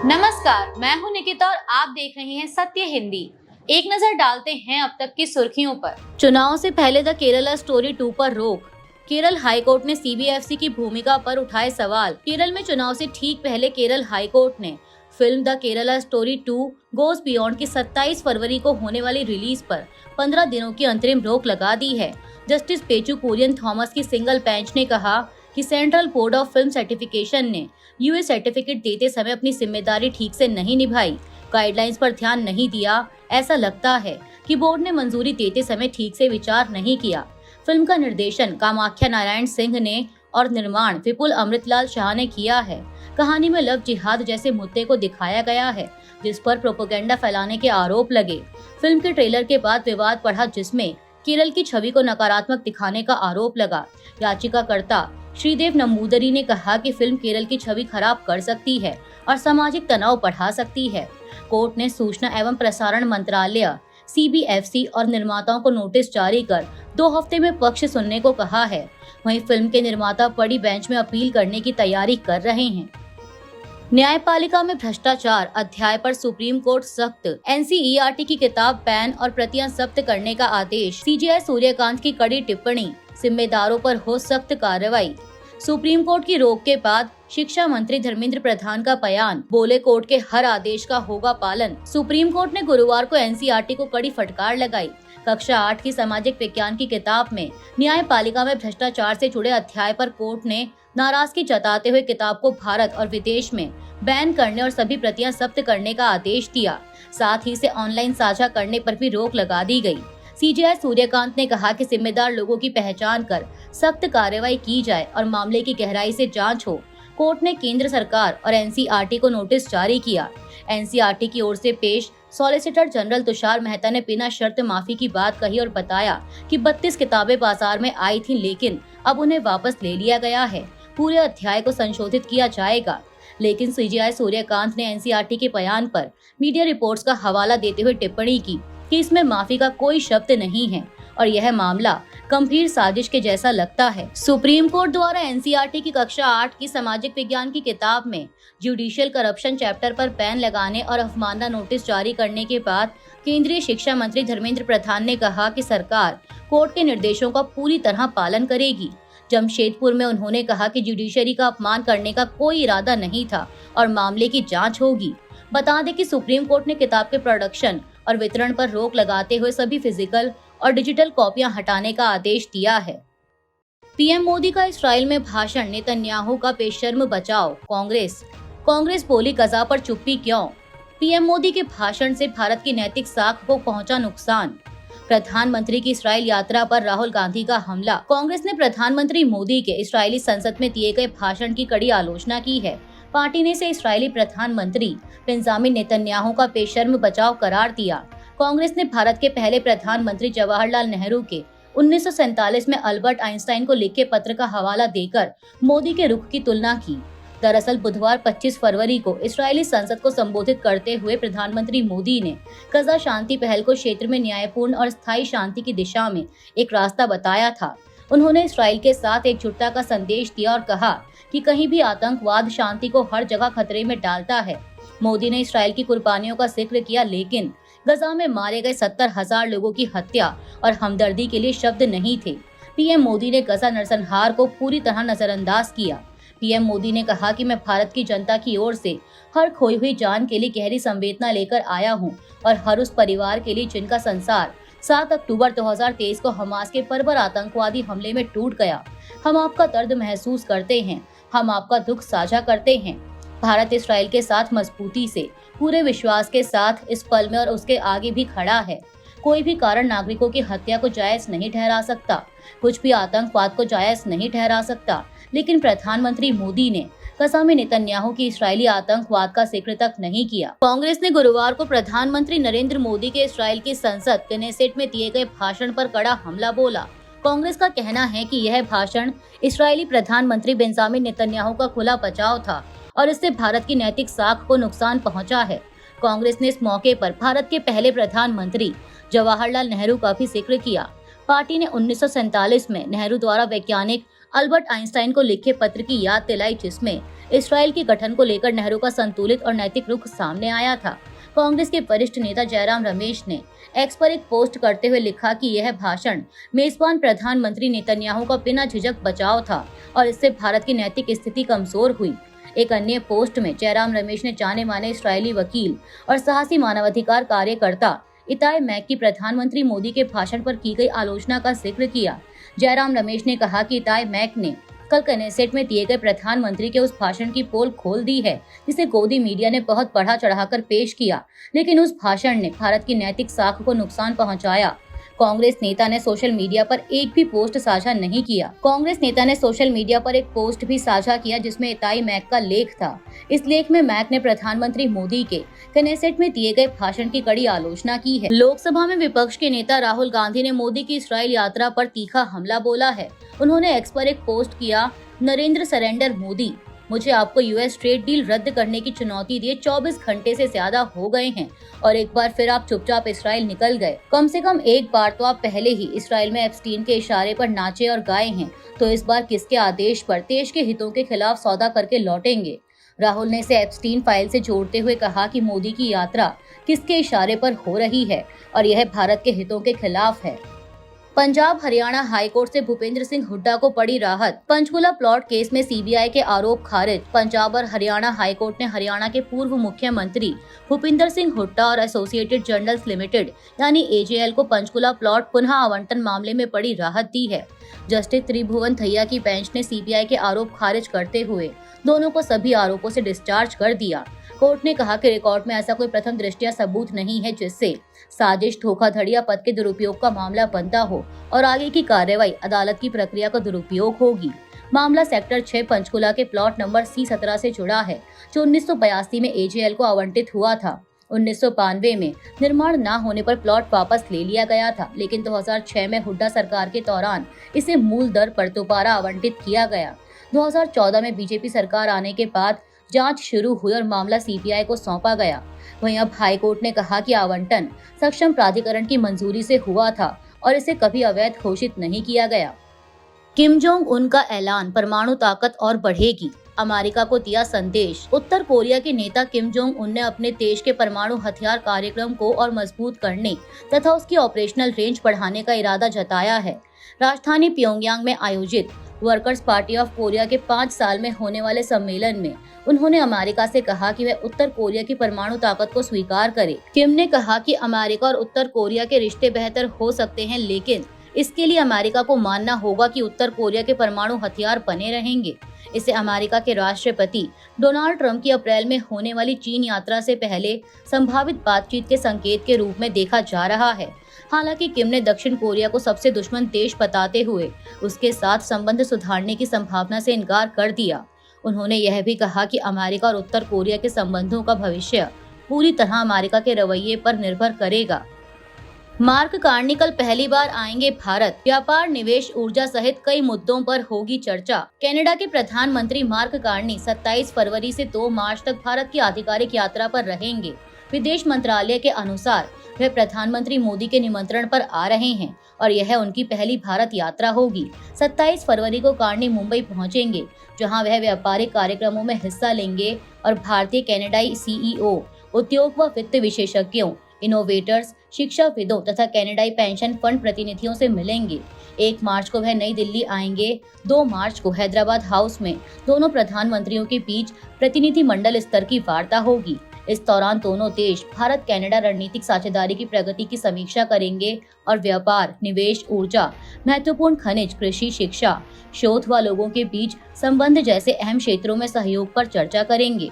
नमस्कार, मैं हूं निकिता और आप देख रहे हैं सत्य हिंदी। एक नजर डालते हैं अब तक की सुर्खियों पर। चुनाव से पहले द केरला स्टोरी 2 पर रोक। केरल हाईकोर्ट ने सीबीएफसी की भूमिका पर उठाए सवाल। केरल में चुनाव से ठीक पहले केरल हाईकोर्ट ने film the Kerala story 2 goes beyond की 27 फरवरी को होने वाली रिलीज पर 15 दिनों की अंतरिम रोक लगा दी है। जस्टिस पेचू कुरियन थॉमस की सिंगल बेंच ने कहा कि central board of film certification ने यूएस सर्टिफिकेट देते समय अपनी जिम्मेदारी ठीक से नहीं निभाई, गाइडलाइंस पर ध्यान नहीं दिया। ऐसा लगता है कि बोर्ड ने मंजूरी देते समय ठीक से विचार नहीं किया। फिल्म का निर्देशन कामाख्या नारायण सिंह ने और निर्माण विपुल अमृतलाल शाह ने किया है। कहानी में लव जिहाद जैसे मुद्दे को दिखाया गया है, जिस पर प्रोपेगेंडा फैलाने के आरोप लगे। फिल्म के ट्रेलर के बाद विवाद बढ़ा, जिसमें केरल की छवि को नकारात्मक दिखाने का आरोप लगा। याचिकाकर्ता श्रीदेव नंबूदरी ने कहा कि फिल्म केरल की छवि खराब कर सकती है और सामाजिक तनाव बढ़ा सकती है। कोर्ट ने सूचना एवं प्रसारण मंत्रालय, सीबीएफसी और निर्माताओं को नोटिस जारी कर 2 हफ्ते में पक्ष सुनने को कहा है। वहीं फिल्म के निर्माता बड़ी बेंच में अपील करने की तैयारी कर रहे हैं। न्यायपालिका में भ्रष्टाचार अध्याय पर सुप्रीम कोर्ट सख्त। एनसीईआरटी की किताब बैन और प्रतियां जब्त करने का आदेश। सीजेआई सूर्यकांत की कड़ी टिप्पणी, जिम्मेदारों पर हो सख्त कार्रवाई। सुप्रीम कोर्ट की रोक के बाद शिक्षा मंत्री धर्मेंद्र प्रधान का बयान, बोले कोर्ट के हर आदेश का होगा पालन। सुप्रीम कोर्ट ने गुरुवार को एनसीईआरटी को कड़ी फटकार लगाई। कक्षा 8 की सामाजिक विज्ञान की किताब में न्यायपालिका में भ्रष्टाचार से जुड़े अध्याय पर कोर्ट ने नाराजगी जताते हुए किताब को भारत और विदेश में बैन करने और सभी प्रतियां जब्त करने का आदेश दिया। साथ ही इसे ऑनलाइन साझा करने पर भी रोक लगा दी गई। सीजेआई सूर्यकांत ने कहा कि जिम्मेदार लोगों की पहचान कर सख्त कार्रवाई की जाए और मामले की गहराई से जांच हो। कोर्ट ने केंद्र सरकार और एनसीईआरटी को नोटिस जारी किया। एनसीईआरटी की ओर से पेश सॉलिसिटर जनरल तुषार मेहता ने बिना शर्त माफी की बात कही और बताया कि 32 किताबें बाजार में आई थीं, लेकिन अब उन्हें वापस ले लिया गया है। पूरे अध्याय को संशोधित किया जाएगा। लेकिन सीजेआई सूर्यकांत ने एनसीईआरटी के बयान पर मीडिया रिपोर्ट्स का हवाला देते हुए टिप्पणी की कि इसमें माफी का कोई शब्द नहीं है और यह मामला गंभीर साजिश के जैसा लगता है। सुप्रीम कोर्ट द्वारा एनसीईआरटी की कक्षा 8 की सामाजिक विज्ञान की किताब में जुडिशियल करप्शन चैप्टर पर बैन लगाने और अवमानना नोटिस जारी करने के बाद केंद्रीय शिक्षा मंत्री धर्मेंद्र प्रधान ने कहा कि सरकार कोर्ट के निर्देशों का पूरी तरह पालन करेगी। जमशेदपुर में उन्होंने कहा कि जुडिशरी का अपमान करने का कोई इरादा नहीं था और मामले की जांच होगी। बता दें कि सुप्रीम कोर्ट ने किताब के प्रोडक्शन और वितरण पर रोक लगाते हुए सभी फिजिकल और डिजिटल कॉपियां हटाने का आदेश दिया है। पीएम मोदी का इस्राइल में भाषण, नेतन्याहू का बेशर्म बचाव। कांग्रेस बोली गजा पर चुप्पी क्यों। पीएम मोदी के भाषण से भारत की नैतिक साख को पहुंचा नुकसान। प्रधानमंत्री की इस्राइल यात्रा पर राहुल गांधी का हमला। कांग्रेस ने प्रधानमंत्री मोदी के इस्राइली संसद में दिए गए भाषण की कड़ी आलोचना की है। पार्टी ने इसे इस्राइली प्रधानमंत्री बेंजामिन नेतन्याहू का बेशर्म बचाव करार दिया। कांग्रेस ने भारत के पहले प्रधानमंत्री जवाहरलाल नेहरू के 1947 में अल्बर्ट आइंस्टाइन को लिखे पत्र का हवाला देकर मोदी के रुख की तुलना की। दरअसल बुधवार 25 फरवरी को इस्राइली संसद को संबोधित करते हुए प्रधानमंत्री मोदी ने गजा शांति पहल को क्षेत्र में न्यायपूर्ण और स्थायी शांति की दिशा में एक रास्ता बताया था। उन्होंने इस्राइल के साथ एकजुटता का संदेश दिया और कहा कि कहीं भी आतंकवाद शांति को हर जगह खतरे में डालता है। मोदी ने इस्राइल की कुर्बानियों का जिक्र किया, लेकिन गजा में मारे गए 70,000 लोगों की हत्या और हमदर्दी के लिए शब्द नहीं थे। पीएम मोदी ने गजा नरसंहार को पूरी तरह नजरअंदाज किया। पीएम मोदी ने कहा कि मैं भारत की जनता की ओर से हर खोई हुई जान के लिए गहरी संवेदना लेकर आया हूं और हर उस परिवार के लिए जिनका संसार 7 अक्टूबर 2023 को हमास के बर्बर आतंकवादी हमले में टूट गया। हम आपका दर्द महसूस करते हैं, हम आपका दुख साझा करते हैं। भारत इस्राइल के साथ मजबूती से, पूरे विश्वास के साथ इस पल में और उसके आगे भी खड़ा है। कोई भी कारण नागरिकों की हत्या को जायज नहीं ठहरा सकता, कुछ भी आतंकवाद को जायज नहीं ठहरा सकता। लेकिन प्रधानमंत्री मोदी ने गजा में नेतन्याहू की इस्राइली आतंकवाद का जिक्र तक नहीं किया। कांग्रेस ने गुरुवार को प्रधानमंत्री नरेंद्र मोदी के इस्राइल की संसद कनेसेट में दिए गए भाषण पर कड़ा हमला बोला। कांग्रेस का कहना है कि यह भाषण इस्राइली प्रधानमंत्री बेंजामिन नेतन्याहू का खुला बचाव था और इससे भारत की नैतिक साख को नुकसान पहुंचा है। कांग्रेस ने इस मौके पर भारत के पहले प्रधानमंत्री जवाहरलाल नेहरू का भी जिक्र किया। पार्टी ने 1947 में नेहरू द्वारा वैज्ञानिक अल्बर्ट आइंस्टाइन को लिखे पत्र की याद दिलाई, जिसमें इसराइल के गठन को लेकर नेहरू का संतुलित और नैतिक रुख सामने आया था। कांग्रेस के वरिष्ठ नेता जयराम रमेश ने एक्स पर एक पोस्ट करते हुए लिखा कि यह भाषण मेजबान प्रधानमंत्री नेतन्याहू का बिना झिझक बचाव था और इससे भारत की नैतिक स्थिति कमजोर हुई। एक अन्य पोस्ट में जयराम रमेश ने जाने माने इस्राएली वकील और साहसी मानवाधिकार कार्यकर्ता इताई मैक की प्रधानमंत्री मोदी के भाषण पर की गई आलोचना का जिक्र किया। जयराम रमेश ने कहा कि इताई मैक ने कल कनेसेट में दिए गए प्रधानमंत्री के उस भाषण की पोल खोल दी है जिसे गोदी मीडिया ने बहुत बढ़ा चढ़ाकर पेश किया, लेकिन उस भाषण ने भारत की नैतिक साख को नुकसान पहुंचाया। कांग्रेस नेता ने सोशल मीडिया पर एक भी पोस्ट साझा नहीं किया। कांग्रेस नेता ने सोशल मीडिया पर एक पोस्ट भी साझा किया जिसमें इताई मैक का लेख था। इस लेख में मैक ने प्रधानमंत्री मोदी के कनेसेट में दिए गए भाषण की कड़ी आलोचना की है। लोकसभा में विपक्ष के नेता राहुल गांधी ने मोदी की इस्राइल यात्रा पर तीखा हमला बोला है। उन्होंने एक्स पर एक पोस्ट किया, नरेंद्र सरेंडर मोदी, मुझे आपको यूएस ट्रेड डील रद्द करने की चुनौती दिए 24 घंटे से ज्यादा हो गए हैं और एक बार फिर आप चुपचाप इस्राइल निकल गए। कम से कम एक बार तो आप पहले ही इस्राइल में एप्स्टीन के इशारे पर नाचे और गाए हैं, तो इस बार किसके आदेश पर देश के हितों के खिलाफ सौदा करके लौटेंगे। राहुल ने इसे एप्स्टीन फाइल से जोड़ते हुए कहा कि मोदी की यात्रा किसके इशारे पर हो रही है और यह भारत के हितों के खिलाफ है। पंजाब हरियाणा हाईकोर्ट से भूपेंद्र सिंह हुड्डा को पड़ी राहत। पंचकुला प्लॉट केस में सीबीआई के आरोप खारिज। पंजाब और हरियाणा हाईकोर्ट ने हरियाणा के पूर्व मुख्यमंत्री भूपेंद्र सिंह हुड्डा और एसोसिएटेड जर्नल्स लिमिटेड यानी एजेएल को पंचकुला प्लॉट पुनः आवंटन मामले में बड़ी राहत दी है। जस्टिस त्रिभुवन थैया की बेंच ने सीबीआई के आरोप खारिज करते हुए दोनों को सभी आरोपों से डिस्चार्ज कर दिया। कोर्ट ने कहा कि रिकॉर्ड में ऐसा कोई प्रथम दृष्टया सबूत नहीं है जिससे साजिश, धोखाधड़ी या पद के दुरुपयोग का मामला बनता हो और आगे की कार्रवाई अदालत की प्रक्रिया का दुरुपयोग होगी। मामला सेक्टर 6 पंचकुला के प्लॉट नंबर C17 से जुड़ा है जो 1982 में एजेएल को आवंटित हुआ था। 1992 में निर्माण न होने पर प्लॉट वापस ले लिया गया था, लेकिन 2006 में हुड्डा सरकार के दौरान इसे मूल दर पर दोबारा आवंटित किया गया। 2014 में बीजेपी सरकार आने के बाद जांच शुरू हुई और मामला सीबीआई को सौंपा गया। वहीं अब हाईकोर्ट ने कहा कि आवंटन सक्षम प्राधिकरण की मंजूरी से हुआ था और इसे कभी अवैध घोषित नहीं किया गया। किम जोंग उन का ऐलान, परमाणु ताकत और बढ़ेगी। अमेरिका को दिया संदेश। उत्तर कोरिया के नेता किम जोंग उन ने अपने देश के परमाणु हथियार कार्यक्रम को और मजबूत करने तथा उसकी ऑपरेशनल रेंज बढ़ाने का इरादा जताया है। राजधानी प्योंगयांग में आयोजित वर्कर्स पार्टी ऑफ कोरिया के 5 साल में होने वाले सम्मेलन में उन्होंने अमेरिका से कहा कि वह उत्तर कोरिया की परमाणु ताकत को स्वीकार करे। किम ने कहा कि अमेरिका और उत्तर कोरिया के रिश्ते बेहतर हो सकते हैं, लेकिन इसके लिए अमेरिका को मानना होगा कि उत्तर कोरिया के परमाणु हथियार बने रहेंगे। इसे अमेरिका के राष्ट्रपति डोनाल्ड ट्रंप की अप्रैल में होने वाली चीन यात्रा से पहले संभावित बातचीत के संकेत के रूप में देखा जा रहा है। हालांकि किम ने दक्षिण कोरिया को सबसे दुश्मन देश बताते हुए उसके साथ संबंध सुधारने की संभावना से इनकार कर दिया। उन्होंने यह भी कहा कि अमेरिका और उत्तर कोरिया के संबंधों का भविष्य पूरी तरह अमेरिका के रवैये पर निर्भर करेगा। मार्क कार्नी कल पहली बार आएंगे भारत। व्यापार, निवेश, ऊर्जा सहित कई मुद्दों पर होगी चर्चा। कनाडा के प्रधानमंत्री मार्क कार्नी 27 फरवरी से 2 मार्च तक भारत की आधिकारिक यात्रा पर रहेंगे। विदेश मंत्रालय के अनुसार वे प्रधानमंत्री मोदी के निमंत्रण पर आ रहे हैं और यह उनकी पहली भारत यात्रा होगी। 27 फरवरी को कार्नी मुंबई पहुंचेंगे, जहां वह व्यापारिक कार्यक्रमों में हिस्सा लेंगे और भारतीय कनाडाई सीईओ, उद्योग व वित्त विशेषज्ञों, इनोवेटर्स, शिक्षाविदों तथा कनाडाई पेंशन फंड प्रतिनिधियों से मिलेंगे। 1 मार्च को वह नई दिल्ली आएंगे। 2 मार्च को हैदराबाद हाउस में दोनों प्रधानमंत्रियों के बीच प्रतिनिधि मंडल स्तर की वार्ता होगी। इस दौरान दोनों देश भारत कनाडा रणनीतिक साझेदारी की प्रगति की समीक्षा करेंगे और व्यापार, निवेश, ऊर्जा, महत्वपूर्ण खनिज, कृषि, शिक्षा, शोध व लोगों के बीच संबंध जैसे अहम क्षेत्रों में सहयोग पर चर्चा करेंगे।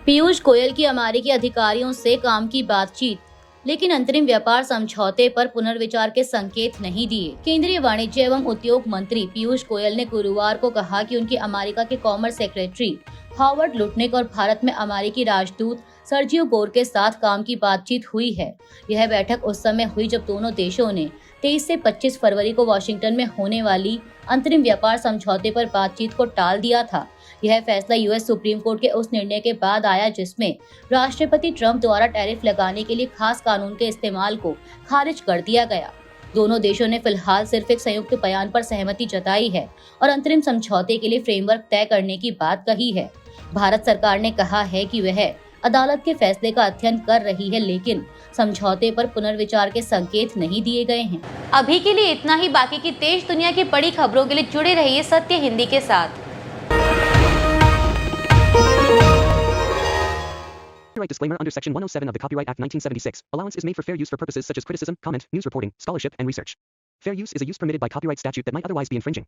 पीयूष गोयल की अमेरिकी अधिकारियों से काम की बातचीत, लेकिन अंतरिम व्यापार समझौते पर पुनर्विचार के संकेत नहीं दिए। केंद्रीय वाणिज्य एवं उद्योग मंत्री पीयूष गोयल ने गुरुवार को कहा कि उनकी अमेरिका के कॉमर्स सेक्रेटरी हॉवर्ड लुटनिक और भारत में अमेरिकी राजदूत सर्जियो गोर के साथ काम की बातचीत हुई है। यह बैठक उस समय हुई जब दोनों देशों ने 23 से 25 फरवरी को वॉशिंगटन में होने वाली अंतरिम व्यापार समझौते पर बातचीत को टाल दिया था। यह फैसला यूएस सुप्रीम कोर्ट के उस निर्णय के बाद आया जिसमें राष्ट्रपति ट्रंप द्वारा टैरिफ लगाने के लिए खास कानून के इस्तेमाल को खारिज कर दिया गया। दोनों देशों ने फिलहाल सिर्फ एक संयुक्त बयान पर सहमति जताई है और अंतरिम समझौते के लिए फ्रेमवर्क तय करने की बात कही है। भारत सरकार ने कहा है कि वह अदालत के फैसले का अध्ययन कर रही है, लेकिन समझौते पर पुनर्विचार के संकेत नहीं दिए गए हैं। अभी के लिए इतना ही। बाकी की देश दुनिया की बड़ी खबरों के लिए जुड़े रहिए सत्य हिंदी के साथ। Copyright disclaimer under Section 107 of the Copyright Act 1976. Allowance is made for fair use for purposes such as criticism, comment, news reporting, scholarship, and research. Fair use is a use permitted by copyright statute that might otherwise be infringing.